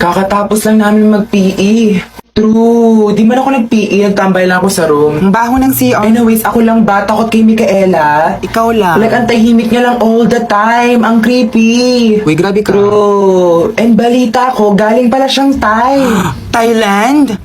Kakatapos lang namin mag-PE. True, di man ako nag-PE, nagtambay lang ako sa room. Ang baho ng CR. Anyways, ako lang ba takot kay Micaela? Ikaw lang. Like, ang tahimik niya lang all the time. Ang creepy. Uy, grabe ka. True. And balita ko, galing pala siyang Thai. Thailand?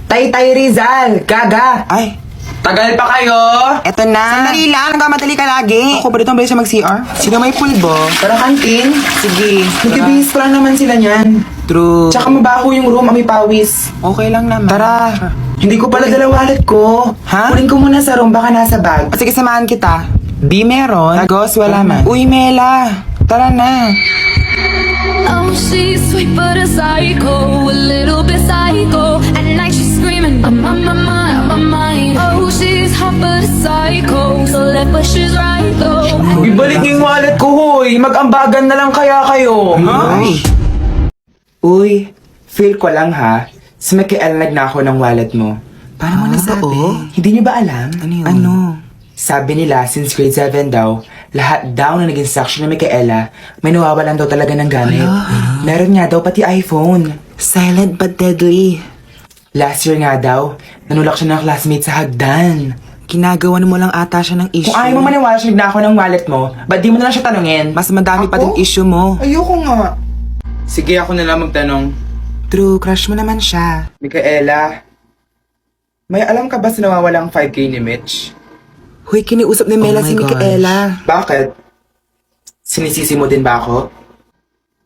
Tay Rizal. Gaga. Ay, Tagal pa kayo? eto na. Sandali lang, nagmamadali ka lagi. Ako ba dito ang bilis siya mag-CR? Sino may pulbo? Tara, kantin. Sige. Nagbibihis ko lang naman sila niyan. True. Tsaka mabaho yung room, amoy pawis. Okay lang naman. Tara. Hindi ko pala dala wallet ko. Ha? Kunin ko muna sa room, baka nasa bag. O sige, samahan kita. Di meron. Tagos, wala man. Uy, Mela. Tara na. Oh, she's sweet but a psycho, a little bit psycho. At night she's screaming, I'm on my mind, on my mind. Oh, she's hot but a psycho, so left but she's right though. Ibalik niyo yung wallet ko, hoy. Mag-ambagan na lang kaya kayo. Ay. Uy, feel ko lang ha. Si Micaela nagnakaw ng wallet mo. Paano mo nasabi? Oo. Hindi niyo ba alam? Ano yun? Ano? Sabi nila, since grade 7 daw, lahat daw na naging section ni Micaela, may nawawalan daw talaga ng gamit. Meron nga daw pati iPhone. Silent but deadly. Last year nga daw, nanulak siya ng classmate sa hagdan. Ginagawan mo lang ata siya ng issue. Kung ayaw mo maniwala siya nagnakaw ng wallet mo, ba't di mo na lang siya tanungin? Mas madami pa Ako? din issue mo. Ayoko nga. Sige, ako na lang magtanong. True, crush mo naman siya. Micaela, may alam ka ba sa nawawalang 5K ni Mitch? Huy, kiniusap ni Mela Oh my si Micaela. Bakit? Sinisisi mo din ba ako?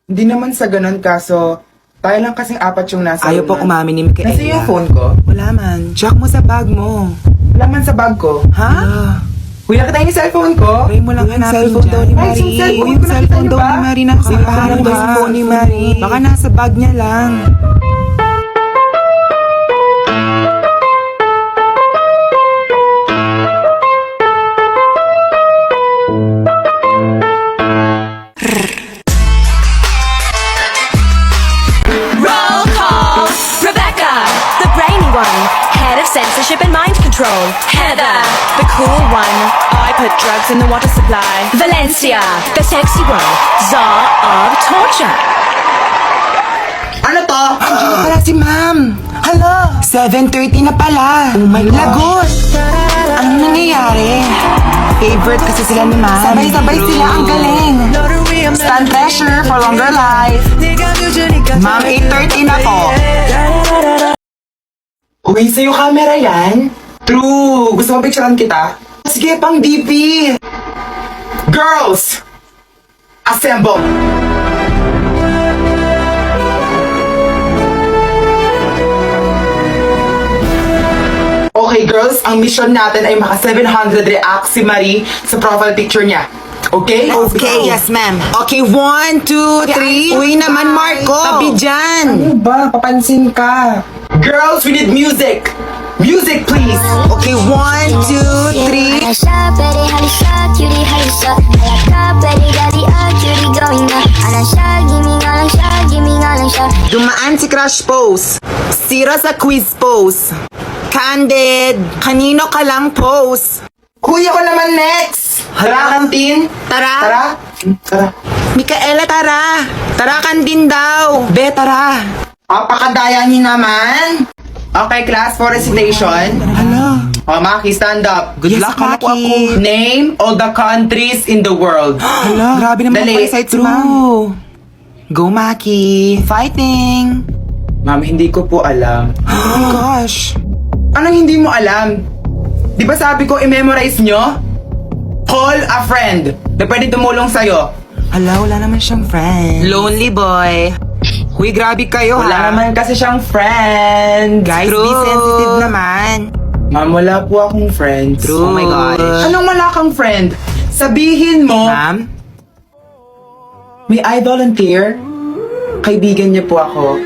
Hindi naman sa ganun, kaso tayo lang kasing apat yung nasa Ayaw po room na- umamin ni Micaela. Nasa yung phone ko? Wala man. Jack mo sa bag mo. Wala man sa bag ko. Ha? Kuya, kita yung cellphone ko? Try mo lang Uy, yung hanapin cellphone dyan. daw ni Marie. Ay, yung cellphone Uy, ko, yung nakita cellphone niyo daw ba? ni Marie. Nakapaharap Parang ba ba? yung phone ni Marie? Baka nasa bag niya lang. Roll call. Rebecca, the brainy one, head of censorship and mind control. Heather, the cool one, I put drugs in the water supply. Valencia, the sexy one, czar of torture. Ano to? Andiyan na pala si ma'am. Hala, 7:30 na pala. Oh my God. Lagot. Anong nangyayari? Favorite kasi sila ni ma'am. Sabay-sabay sila, ang galing. Stand pressure for longer life. Ma'am, 8:30 na po. Uy, sa'yo camera yan? True! Gusto mo picturean kita? Sige, pang DP! Girls! Assemble! Okay, girls, ang mission natin ay maka 700 reacts si Marie sa profile picture niya. Okay? Okay, yes ma'am. Okay, 1, 2, 3. Uy naman, Marco. Tabi dyan. Ano ba? Papansin ka. Girls, we need music! Music, please! Okay, 1, 2, 3. Halasha, peri halasha, cutie halasha. Halaka, peri gadi cutie going up. Halasha, gimme halasha. Dumaan si Crush Pose. Sira sa quiz pose. Candid. Kanino ka lang pose. Kuya ko naman next! Tara, kantin! Tara. Tara! Tara. Micaela, tara. Tara, kandin daw. Be, tara. Apakadaya niyo naman! Okay, class for recitation. Hala. O, Maki, stand up. Good luck, Maki. Name all the countries in the world. Hala. Grabe naman Dali. ang sites, ma'am. Go, Maki. Fighting. Ma'am, hindi ko po alam. Oh my gosh. Anong hindi mo alam? Di ba sabi ko i-memorize nyo? Call a friend na pwede tumulong sa'yo. Hala, wala naman siyang friend. Lonely boy. Huy, grabe kayo, Wala ha? naman kasi siyang friend. Guys, True. be sensitive naman. Ma'am, wala po akong friends. True. Oh my gosh. Anong wala kang friend? Sabihin mo, Ma'am? may I volunteer? Kaibigan niya po ako.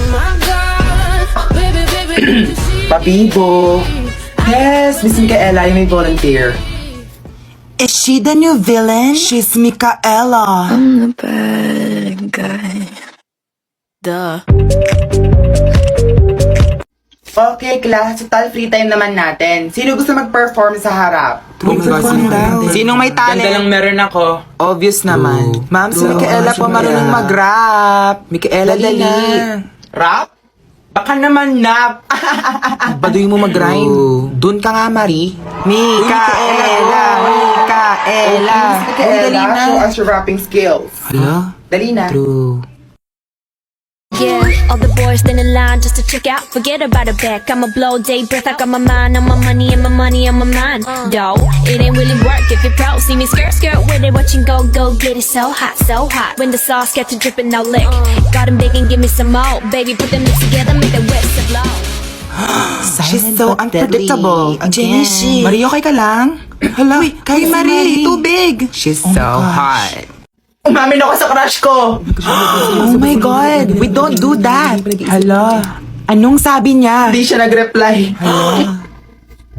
My God, baby, baby, did you see? Pabibo. Yes, Miss Micaela, yung may volunteer. Is she the new villain? She's Micaela. I'm the bad guy. Duh. Okay, class. Total free time naman natin. Sino gusto mag-perform sa harap? Sinong may Ganda lang talent? meron ako. Obvious naman. Ma'am, si Micaela po marunong mag-rap. Micaela, dali. Rap? Baka naman nap. Baduy mo mag-rhyme. Doon ka nga, Marie. Micaela. Dali na. Show us your rapping skills. Hala? Dali na. True. Yeah, all the boys stand in line just to check out. Forget about a back. I'ma blow day breath. I got my mind on my money and my money on my mind. Though it ain't really work if you're pro. See me skirt with it, watching go get it so hot, so hot. When the sauce gets to dripping, no lick. Got 'em baking, give me some more, baby. Put them lips together, make the whips flow. She's so unpredictable. Jenny. Marie, okay ka lang? Hala, kay Marie, tubig. She's so hot. Umamin ako sa crush ko. Oh my God, we don't do that. Hala, anong sabi niya? Hindi siya nag-reply.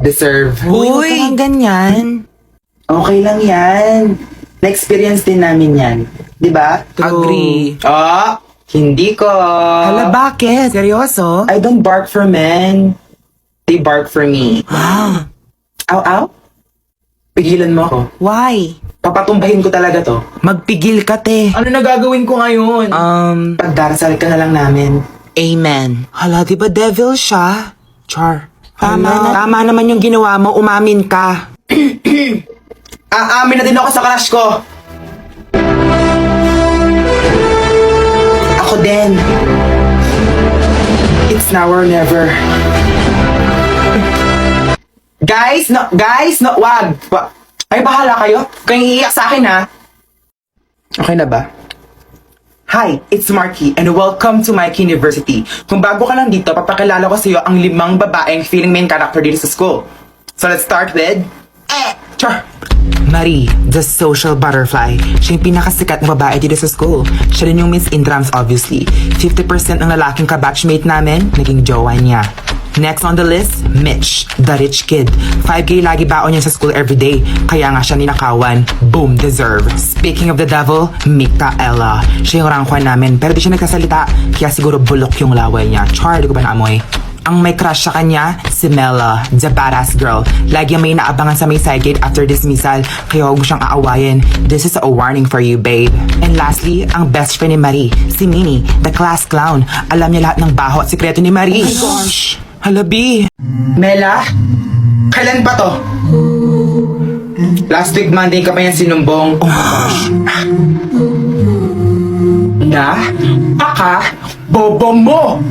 Deserve. Uy, huwag ka lang ganyan. Okay lang yan. Na-experience din namin yan. Di ba? Agree. Oh, hindi ko. Hala, bakit? Seryoso? I don't bark for men. They bark for me. Wow. Ow, ow. Pigilan mo ako. Why? Papatumbahin ko talaga to. Magpigil ka, te. Ano na gagawin ko ngayon? Pagdarasal ka na lang namin. Amen. Hala, di ba devil siya? Char. Tama naman yung ginawa mo, umamin ka. Aamin na din ako sa crush ko. Ako din. It's now or never. Guys, wag. Ay, bahala kayo. Kayong iiyak sa akin, ha? Okay na ba? Hi, it's Marky, and welcome to Mikey University. Kung bago ka lang dito, papakilala ko sa iyo ang 5 babaeng feeling main character dito sa school. So let's start with... Char! Marie, the social butterfly. Siya yung pinakasikat na babae dito sa school. Siya rin yung Miss Intrams, obviously. 50% ng lalaking kabatchmate namin, naging jowa niya. Next on the list, Mitch, the rich kid. 5K lagi baon niya sa school everyday. Kaya nga siya ninakawan. Boom, deserve. Speaking of the devil, Micaela. Siya yung rangkwan namin, pero di siya nagsasalita. Kaya siguro bulok yung laway niya. Char, di ko ba naamoy? Ang may crush sa kanya, si Mela, the badass girl. Lagi may naabangan sa may side gate after dismissal, kaya huwag mo siyang aawayin. This is a warning for you, babe. And lastly, ang best friend ni Marie, si Minnie, the class clown. Alam niya lahat ng baho at sikreto ni Marie. Oh my gosh! Halabi! Mela, kailan pa to? Last week Monday ka pa yan sinumbong. Oh my gosh! Bobo mo!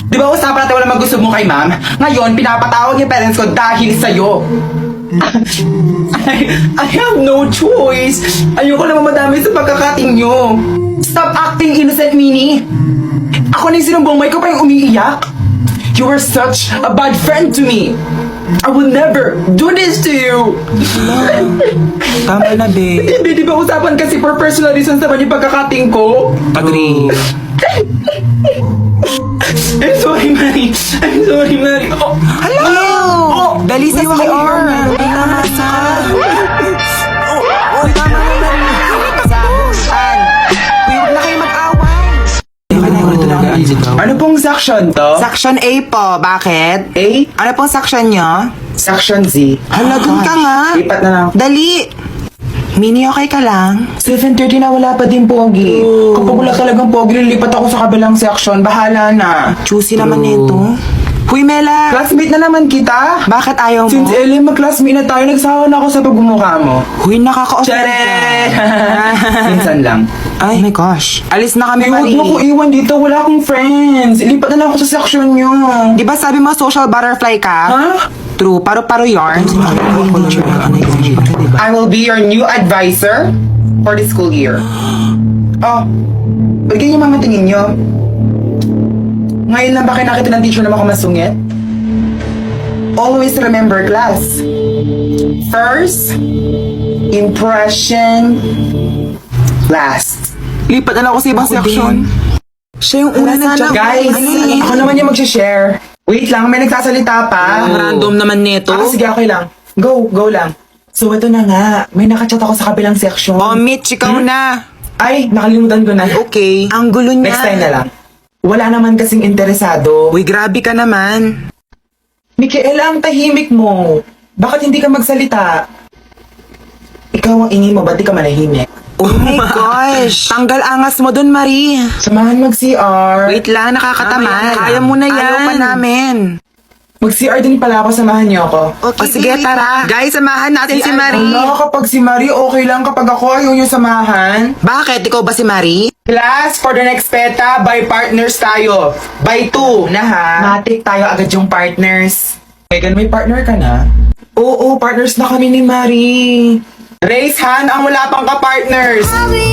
Di ba usapan natin wala magusto mo kay ma'am? Ngayon, pinapatawag yung parents ko dahil sa'yo. I have no choice. Ayoko naman madami sa pagkakating nyo. Stop acting innocent, Minnie. Ako na yung sinumbong mo, ikaw pa yung umiiyak. You are such a bad friend to me. I will never do this to you. Tama na, babe. Di ba usapan kasi for personal reasons naman yung pagkakating ko? Agree. I'm sorry, Mary. I'm sorry, Mary. Oh, Hello! Oh! Dali sa CR! Pinamasa! Tama na, Marie. Sahusan! Uy, huwag na kayo mag-away! Ano pong section to? Section A po, bakit? A? Ano pong section nyo? Section Z. Hala, dun ka nga! Lipat na lang. Dali! Mini, okay ka lang? 7:30 na wala pa din pogi. Kapag wala talagang pogi, lilipat ako sa kabilang section. Bahala na. Choosy naman nito. Huy, Mela! Classmate na naman kita. Bakit ayaw mo? Since LM, mag-classmate na tayo, nagsawa na ako sa pagmumukha mo. Huy, nakaka-offer Tsare! ka. Minsan lang. Ay, oh my gosh. Alis na kami, Ay, huwag Marie. mo ko iwan dito. Wala akong friends. Ilipat na lang ako sa section nyo. Di ba sabi mo social butterfly ka? Ha? True, paro-paro yarn. I will be your new advisor for the school year. Oh, ba't ganyan mga tingin nyo? Ngayon lang ba kayo nakita ng teacher na ako masungit? Always remember, class. First, impression, last. Lipat na lang ako sa ibang section. Siya yung una na dyan. Guys, ako naman yung mag-share. Wait lang, may nagsasalita pa. Random naman nito. Sige, okay lang. Go lang. So, ito na nga. May nakachat ako sa kabilang section. Oh, Mitch, ikaw na. Ay, nakalimutan ko na. Okay. Ang gulo niya. Next time na lang. Wala naman kasing interesado. Uy, grabe ka naman. Micaela, ang tahimik mo. Bakit hindi ka magsalita? Ikaw ang ingay mo, ba't di ka manahimik? Oh my gosh! Tanggal angas mo dun, Marie. Samahan mag-CR. Wait lang, nakakatamad. Kaya mo na yan. Ayaw pa namin. Mag-CR din pala ako, samahan niyo ako. O sige, tara. Guys, samahan natin si Marie. Ano, kapag si Marie, okay lang kapag ako ayaw niyo samahan. Bakit? Ikaw ba si Marie? Class, for the next PETA, by partners tayo. By two na ha. Matik tayo agad yung partners. Megan, may partner ka na? Oo, partners na kami ni Marie. Raise hand ang wala pang ka-partners. I'll be